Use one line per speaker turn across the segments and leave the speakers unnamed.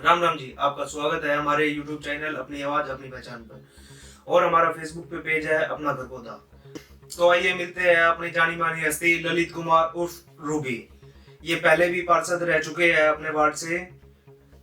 राम राम जी, आपका स्वागत है हमारे YouTube चैनल अपनी आवाज अपनी पहचान पर। और हमारा Facebook पे पेज है अपना घर पौधा। तो आइए मिलते हैं अपनी जानी मानी हस्ती ललित कुमार उर्फ रूबी। ये पहले भी पार्षद रह चुके हैं अपने वार्ड से।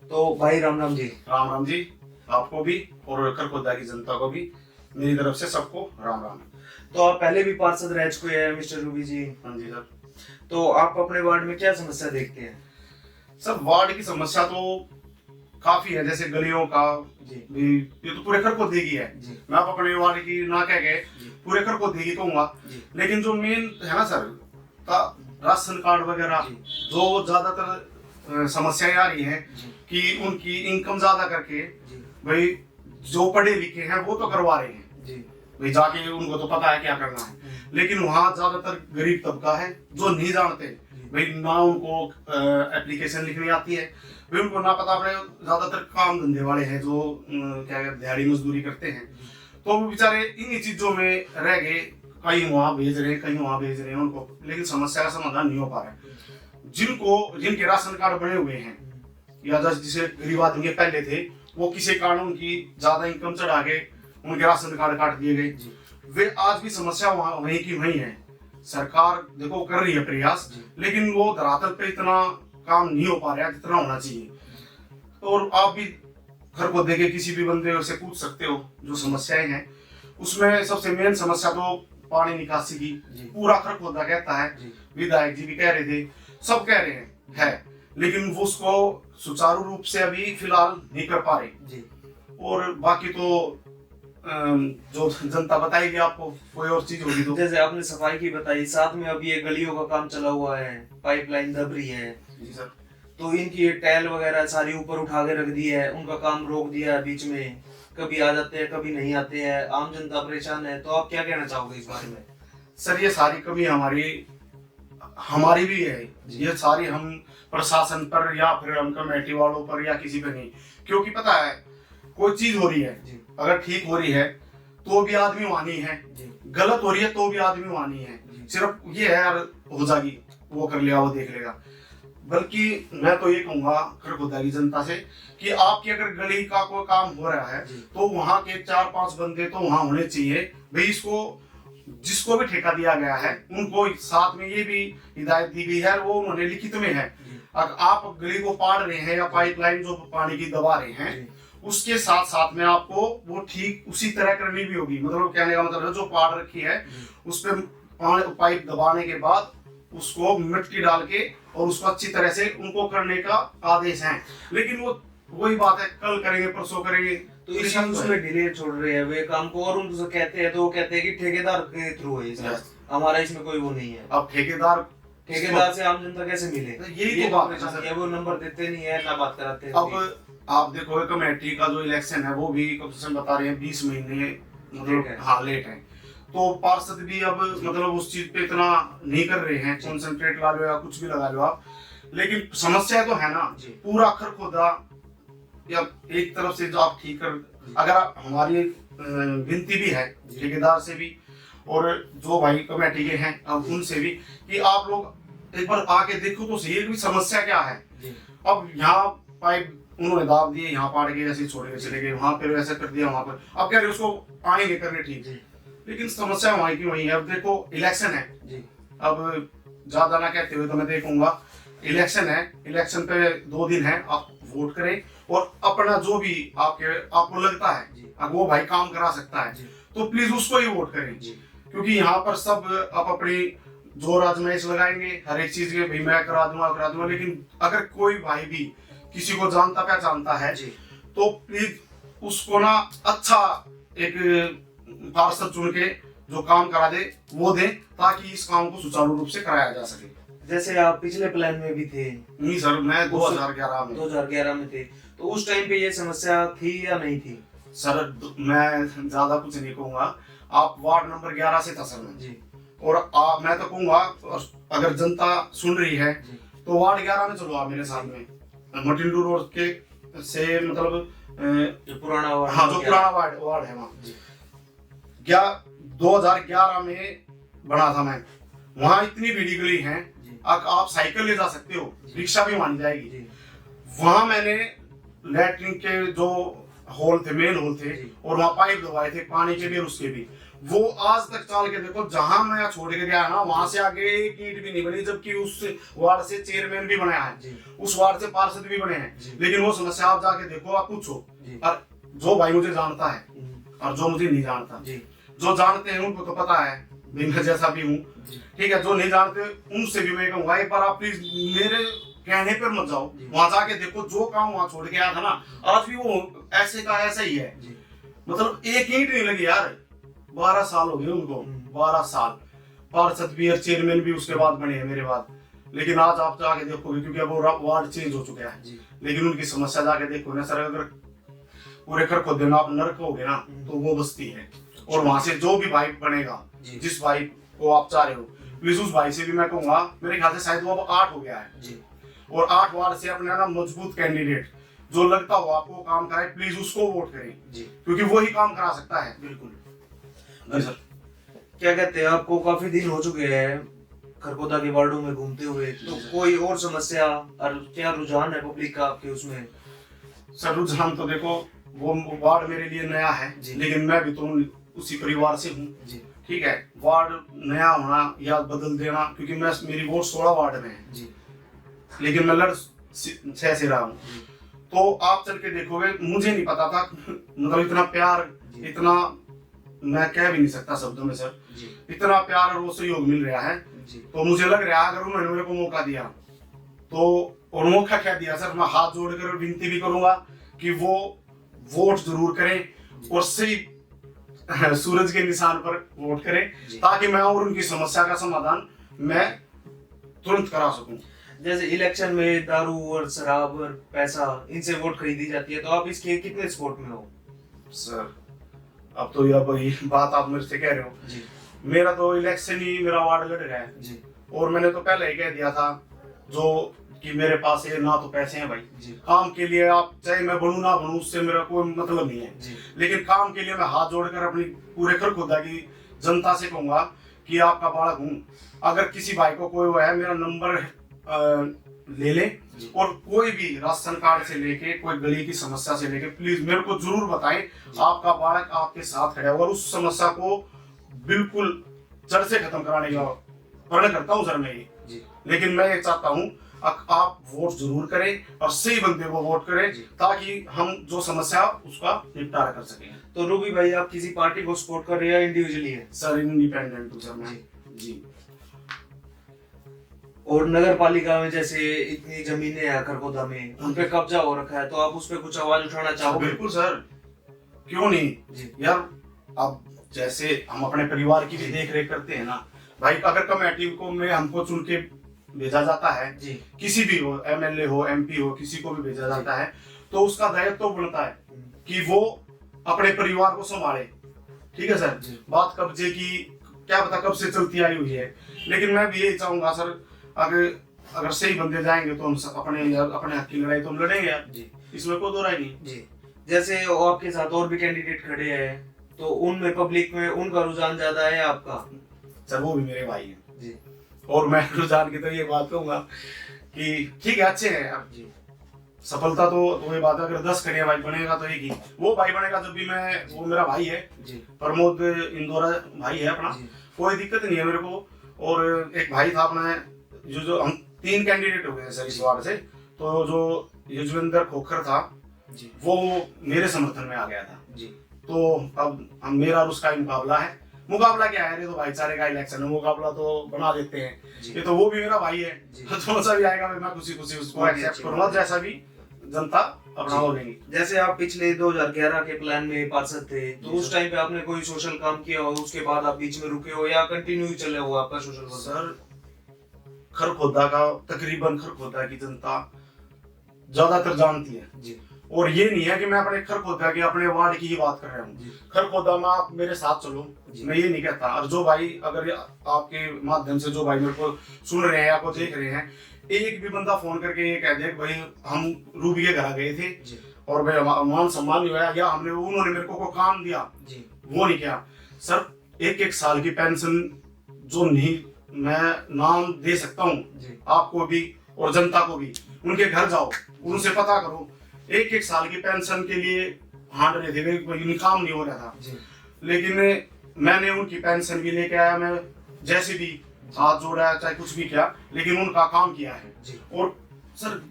तो भाई राम राम जी।
राम राम जी, आपको भी और खरखोदा की जनता को भी मेरी तरफ से सबको राम राम।
तो आप पहले भी पार्षद रह चुके हैं मिस्टर रूबी जी।
हाँ जी सर।
तो आप अपने वार्ड में क्या समस्या देखते हैं?
सर वार्ड की समस्या तो काफी है, जैसे गलियों का
जी।
भी, ये तो पूरे खरखोदे की है
जी।
मैं आप अपने वार्ड की ना कह के पूरे खरखोदे की कहूंगा। लेकिन जो मेन है ना सर का राशन कार्ड वगैरह, जो ज्यादातर समस्याएं आ रही हैं कि उनकी इनकम ज्यादा करके भाई जो पढ़े लिखे हैं वो तो करवा रहे हैं भाई, जाके उनको तो पता है क्या करना है। लेकिन वहाँ ज्यादातर गरीब तबका है जो नहीं जानते भाई, ना उनको एप्लीकेशन लिखनी आती है भाई, उनको ना पता। अपने ज्यादातर काम धंधे वाले हैं जो क्या दिहाड़ी मजदूरी करते हैं, तो वो बेचारे इन्हीं चीजों में रह गए, कहीं वहां भेज रहे हैं कहीं वहां भेज रहे हैं उनको, लेकिन समस्या का समाधान नहीं हो पा रहा है। जिनके राशन कार्ड बने हुए हैं या जिसे गरीब आदमी के पहले थे, वो किसी कारण उनकी ज्यादा इनकम चढ़ा के उनके राशन कार्ड काट दिए गए, वे आज भी समस्या वहीं की वहीं है। सरकार देखो कर रही है प्रयास, लेकिन वो धरातल पे इतना काम नहीं हो पा रहा है जितना होना चाहिए। और आप भी घर को देखे किसी भी बंदे से पूछ सकते हो जो समस्याएं हैं, उसमें सबसे मेन समस्या तो पानी निकासी की पूरा खरखोदा कहता है, विधायक जी भी कह रहे थे, सब कह रहे हैं है, लेकिन वो उसको सुचारू रूप से अभी फिलहाल नहीं कर पा रहे। और बाकी तो जो जनता बताएगी आपको, कोई और चीज होगी तो।
जैसे आपने सफाई की बताई, साथ में अभी ये गलियों का काम चला हुआ है, पाइपलाइन दब रही है।
जी सर।
तो इनकी टाइल वगैरह सारी ऊपर उठा के रख दी है, उनका काम रोक दिया है बीच में, कभी आ जाते हैं कभी नहीं आते हैं, आम जनता परेशान है। तो आप क्या कहना चाहोगे इस बारे में?
सर ये सारी कमी हमारी भी है, ये सारी हम प्रशासन पर या फिर हम कमेटी वालों पर या किसी पर नहीं, क्योंकि पता है कोई चीज हो रही है, अगर ठीक हो रही है तो भी आदमी वहां नहीं है, गलत हो रही है तो भी आदमी वहां नहीं है। सिर्फ ये है यार हो जाएगी, वो कर लिया वो देख लेगा। बल्कि मैं तो ये कहूंगा खरखोदा की जनता से कि आपकी अगर गली का कोई काम हो रहा है तो वहां के 4-5 बंदे तो वहां होने चाहिए भाई। इसको जिसको भी ठेका दिया गया है उनको साथ में ये भी हिदायत दी गई है, वो उन्होंने लिखित में है, अगर आप गली को पाड़ रहे हैं या पाइपलाइन जो पानी की दबा रहे हैं, उसके साथ साथ में आपको वो ठीक उसी तरह करनी भी होगी। मतलब कहने का मतलब है जो पाड़ रखी है उस पे पाइप दबाने के बाद उसको मिट्टी डाल के और उसको अच्छी तरह से उनको करने का आदेश है। लेकिन वो वही बात है, कल करेंगे परसों करेंगे,
तो इस उसमें डिले छोड़ रहे हैं वे काम को, और उनको कहते हैं तो वो कहते हैं कि ठेकेदार के थ्रू है इसका, हमारा इसमें कोई वो नहीं है।
अब ठेकेदार
से आम जनता कैसे मिले?
यही तो बात है,
वो नंबर देते नहीं है ना बात कराते हैं।
अब आप देखो कमेटी का जो इलेक्शन है वो भी कम बता रहे हैं 20 महीने मतलब हाँ लेट है, तो पार्षद भी अब मतलब उस चीज पे इतना नहीं कर रहे हैं, कॉन्सेंट्रेट लगा लो या कुछ भी लगा लो आप। लेकिन समस्या तो है ना, पूरा खरखोदा या एक तरफ से जो आप ठीक कर, अगर हमारी विनती भी है ठेकेदार से भी और जो भाई कमेटी के हैं अब उनसे भी कि आप लोग एक बार आके देखो तो सही है समस्या क्या है। अब यहाँ पाइप उन्होंने दाब दिए, यहाँ पाड़ के ऐसे छोड़ के चले गए, वहां पर वैसा कर दिया, वहां पर अब कह रहे उसको आएंगे करने ठीक, लेकिन समस्या वहीं की वहीं है। अब देखो इलेक्शन है, अब ज्यादा ना कहते हुए तो मैं देखूंगा इलेक्शन है, इलेक्शन पे 2 दिन है, आप वोट करें और अपना जो भी आपको लगता है अगर वो भाई काम करा सकता है तो प्लीज उसको ही वोट करें। क्योंकि यहाँ पर सब आप अपनी जोर आजमाइश लगाएंगे हर एक चीज के, भाई मैं करा दूंगा, लेकिन अगर कोई भाई भी किसी को जानता पहचानता है तो प्लीज उसको ना अच्छा एक पार्षद चुन के जो काम करा दे वो दे, ताकि इस काम को सुचारू रूप से कराया जा सके।
जैसे आप पिछले प्लान में भी थे?
नहीं सर, मैं 2011
में थे, तो उस टाइम पे ये समस्या थी या नहीं थी?
सर मैं ज्यादा कुछ नहीं कहूंगा, आप वार्ड नंबर 11 से था सर मैं जी, और मैं तो कहूंगा अगर जनता सुन रही है तो वार्ड 11 में चलो आप मेरे साथ में, मटिंडू रोड के से मतलब
जो पुराना वार्ड,
हाँ जो पुराना वार्ड है वहाँ 2011 में बना था मैं, वहाँ इतनी भीड़ी गली है, आप साइकिल ले जा सकते हो, रिक्शा भी मान जाएगी। वहां मैंने लैट्रिन के जो होल थे, मेन होल थे, और वहाँ पाइप दबाए थे पानी के भी और उसके भी, वो आज तक चाल के देखो, जहां मैं छोड़ के गया ना वहां से आगे एक ईंट भी नहीं बनी, जबकि उस वार्ड से चेयरमैन भी बनाया है, उस वार्ड से पार्षद भी बने हैं, लेकिन वो समस्या आप जाके देखो, आप पूछो। और जो भाई मुझे जानता है और जो मुझे नहीं जानता, जो जानते हैं उनको तो पता है भी मैं जैसा भी हूँ, ठीक है, जो नहीं जानते उनसे भी मैं कहूँगा एक बार आप प्लीज मेरे कहने पर मत जाओ, वहां जाके देखो, जो काम वहां छोड़ के आया था ना, आज भी वो ऐसे का ऐसा ही है, मतलब एक ईंट नहीं लगी यार। 12 साल हो गए उनको, 12 साल, पार्षद भी और चेयरमैन भी उसके बाद बने हैं मेरे बाद, लेकिन आज आप जाके देखोगे, क्योंकि अब वो वार्ड चेंज हो चुका है, लेकिन उनकी समस्या जाके देखो ना सर, अगर पूरे खरखोदे में आप नर्क होगे ना तो वो बस्ती है, और वहां से जो भी भाई बनेगा, जिस भाई को आप चाह रहे हो, प्लीज उस भाई से भी मैं कहूंगा, मेरे ख्याल से शायद वो अब 8 हो गया है, और 8 वार्ड से अपने ना मजबूत कैंडिडेट जो लगता हो आपको काम कराए, प्लीज उसको वोट करें, क्योंकि वो ही काम करा सकता है।
बिल्कुल
सर।
क्या कहते हैं, आपको काफी दिन हो चुके हैं खरगोदा के वार्डों में घूमते हुए, तो कोई और समस्या और क्या रुझान है पब्लिक का आपके उसमें?
सर रुझान तो देखो, वो वार्ड मेरे लिए नया है, लेकिन मैं भी तो उसी परिवार से हूँ, ठीक है, वार्ड नया होना या बदल देना, क्योंकि मैं मेरी वोट 16 वार्ड में है, लेकिन मैं लड़ 6 से रहा हूँ, तो आप चल के देखोगे, मुझे नहीं पता था, मतलब इतना प्यार, इतना मैं कह भी नहीं सकता शब्दों में सर, इतना प्यार और वो सहयोग मिल रहा है, तो मुझे लग रहा है अगर उन्होंने मेरे को मौका दिया तो, और मौका क्या दिया सर, मैं हाथ जोड़कर विनती भी करूंगा कि वो वोट जरूर करें और सही सूरज के निशान पर वोट करें, ताकि मैं और उनकी समस्या का समाधान मैं तुरंत करा सकूं।
जैसे इलेक्शन में दारू और शराब और पैसा, इनसे वोट खरीदी जाती है, तो आप इसके कितने सपोर्ट में हो?
सर अब तो ये बात आप मेरे से कह रहे हो, मेरा तो इलेक्शन ही मेरा वार्ड लड़ रहा है, और मैंने तो पहले ही कह दिया था जो कि मेरे पास ये ना तो पैसे हैं भाई, काम के लिए आप चाहे मैं बनूं ना बनूं उससे मेरा कोई मतलब नहीं है, लेकिन काम के लिए मैं हाथ जोड़कर अपनी पूरे खरखोदा की जनता से कहूंगा कि आपका बालक हूँ, अगर किसी भाई को कोई है मेरा नंबर ले ले, और कोई भी राशन कार्ड से लेके कोई गली की समस्या से लेके प्लीज मेरे को जरूर बताएं, आपका बालक आपके साथ खड़ा होगा, उस समस्या को बिल्कुल जड़ से खत्म कराने का प्रण करता हूँ सर मैं ये, लेकिन मैं ये चाहता हूँ आप वोट जरूर करें और सही बंदे को वोट करें, ताकि हम जो समस्या उसका निपटारा कर सकें।
तो रूबी भाई, आप किसी पार्टी को सपोर्ट कर रहे हैं या इंडिविजुअली है?
सर इंडिपेंडेंट हूँ सर मैं जी।
और नगर पालिका में जैसे इतनी जमीनें हैं खरगोदा में, उन पे कब्जा हो रखा है, तो आप उस पर कुछ आवाज उठाना चाहोगे?
बिल्कुल सर, क्यों नहीं यार, अब जैसे हम अपने परिवार की भी देख रेख करते हैं ना भाई, अगर कमेटी को में हमको चुन के भेजा जाता है, किसी भी हो, एमएलए हो, एमपी हो, किसी को भी भेजा जाता है, तो उसका दायित्व तो बनता है कि वो अपने परिवार को संभाले, ठीक है सर। बात कब्जे की क्या पता कब से चलती आई हुई है, लेकिन मैं भी यही चाहूंगा सर, अगर सही बंदे जाएंगे तो हम अपने हक की लड़ाई तो हम लड़ेंगे यार, इसमें कोई दो राय नहीं।
जैसे आपके साथ और भी कैंडिडेट खड़े हैं, तो उनमें पब्लिक में उनका रुझान ज्यादा है आपका?
सर वो भी मेरे भाई हैं, और मैं रुझान की तो ये बात कहूंगा कि ठीक है, अच्छे हैं यार, सफलता तो ये बात है, अगर 10 खड़े भाई बनेगा तो एक ही वो भाई बनेगा, जब भी मैं, वो मेरा भाई है प्रमोद इंदौरा भाई है अपना, कोई दिक्कत नहीं है मेरे को। और एक भाई था अपना, जो हम 3 कैंडिडेट हो गए सर इस वार्ड से, तो जो युजवेंद्र खोखर था वो मेरे समर्थन में आ गया था, तो अब हम मेरा और उसका मुकाबला है। मुकाबला क्या है, ये तो भाईचारे का इलेक्शन है, मुकाबला तो बना देते हैं, ये तो वो भी मेरा भाई है, जो सा भी आएगा मैं खुशी खुशी उसको एक्सेप्ट करूंगा, जैसा भी जनता अपना हो लेंगी।
जैसे आप पिछले 2011 के प्लान में पार्षद थे, तो उस टाइम पे आपने कोई सोशल काम किया हो, उसके बाद आप बीच में रुके हो या कंटिन्यू चले हो आपका सोशल वर्क?
सर खरखोदा का तकरीबन खरखोदा की जनता ज्यादातर जानती है, और ये नहीं है कि मैं अपने खरखोदा की, अपने वार्ड की ही बात कर रहा हूँ। खरखोदा में आप मेरे साथ चलो, मैं ये नहीं कहता, और जो भाई अगर आपके माध्यम से जो भाई मेरे को सुन रहे हैं या को देख रहे हैं, एक भी बंदा फोन करके ये कह दे भाई हम रूबी के घर गए थे और भाई मान सम्मान नहीं हुआ, या हमने उन्होंने मेरे को काम दिया, वो नहीं किया सर। 1-1 साल की पेंशन जो नहीं, मैं नाम दे सकता हूँ आपको भी और जनता को भी, उनके घर जाओ, उनसे पता करो, 1-1 साल की पेंशन के लिए हांड रहे थे, कोई काम नहीं हो रहा था।
जी
लेकिन मैंने उनकी पेंशन भी लेके आया, मैं जैसे भी हाथ जोड़ा चाहे कुछ भी किया, लेकिन उनका काम किया है।
जी
और सर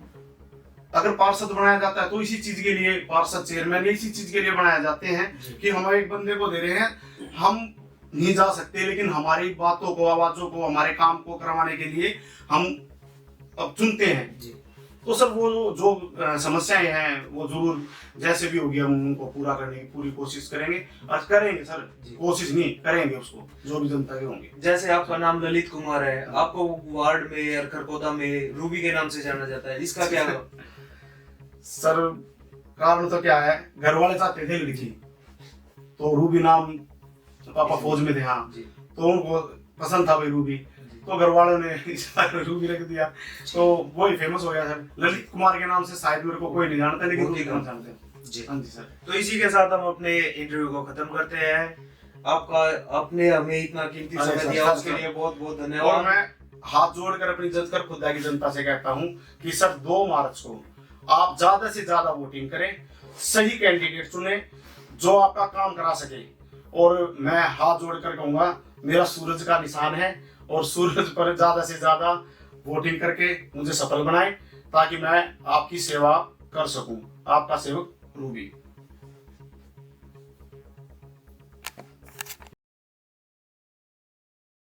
अगर पार्षद बनाया जाता है तो इसी चीज के लिए, पार्षद चेयरमैन इसी चीज के लिए बनाए जाते हैं कि हम एक बंदे को दे रहे हैं, हम नहीं जा सकते लेकिन हमारी बातों को, आवाजों को, हमारे काम को करवाने के लिए हम अब चुनते हैं।
जी
तो सर वो जो समस्याएं हैं वो जरूर जैसे भी होगी हम उनको पूरा करने की पूरी कोशिश करेंगे, और करेंगे सर, कोशिश नहीं करेंगे उसको, जो भी जनता के होंगे।
जैसे आपका नाम ललित कुमार है, आपको वार्ड में और खरकोदा में रूबी के नाम से जाना जाता है, इसका क्या?
सर कारण तो क्या है, घर वाले चाहते थे लड़की, तो रूबी नाम, पापा फौज में थे हाँ, तो उनको पसंद था भाई रूबी, तो घर वालों ने रूबी रख दिया, तो वही फेमस हो गया सर। ललित कुमार के नाम से शायद मेरे को कोई नहीं जानता, लेकिन रूबी का नाम जानते हैं।
जी
हाँ जी सर।
तो इसी के साथ हम अपने इंटरव्यू को खत्म करते हैं। आपने हमें इतना कीमती समय दिया, उसके लिए बहुत बहुत
और
धन्यवाद।
मैं हाथ जोड़कर अपनी जजकर खुदा की जनता से कहता हूँ कि सर 2 मार्च को आप ज्यादा से ज्यादा वोटिंग करें, सही कैंडिडेट चुने जो आपका काम करा सके। और मैं हाथ जोड़कर कहूंगा, मेरा सूरज का निशान है, और सूरज पर ज्यादा से ज्यादा वोटिंग करके मुझे सफल बनाएं, ताकि मैं आपकी सेवा कर सकूं। आपका सेवक रूबी।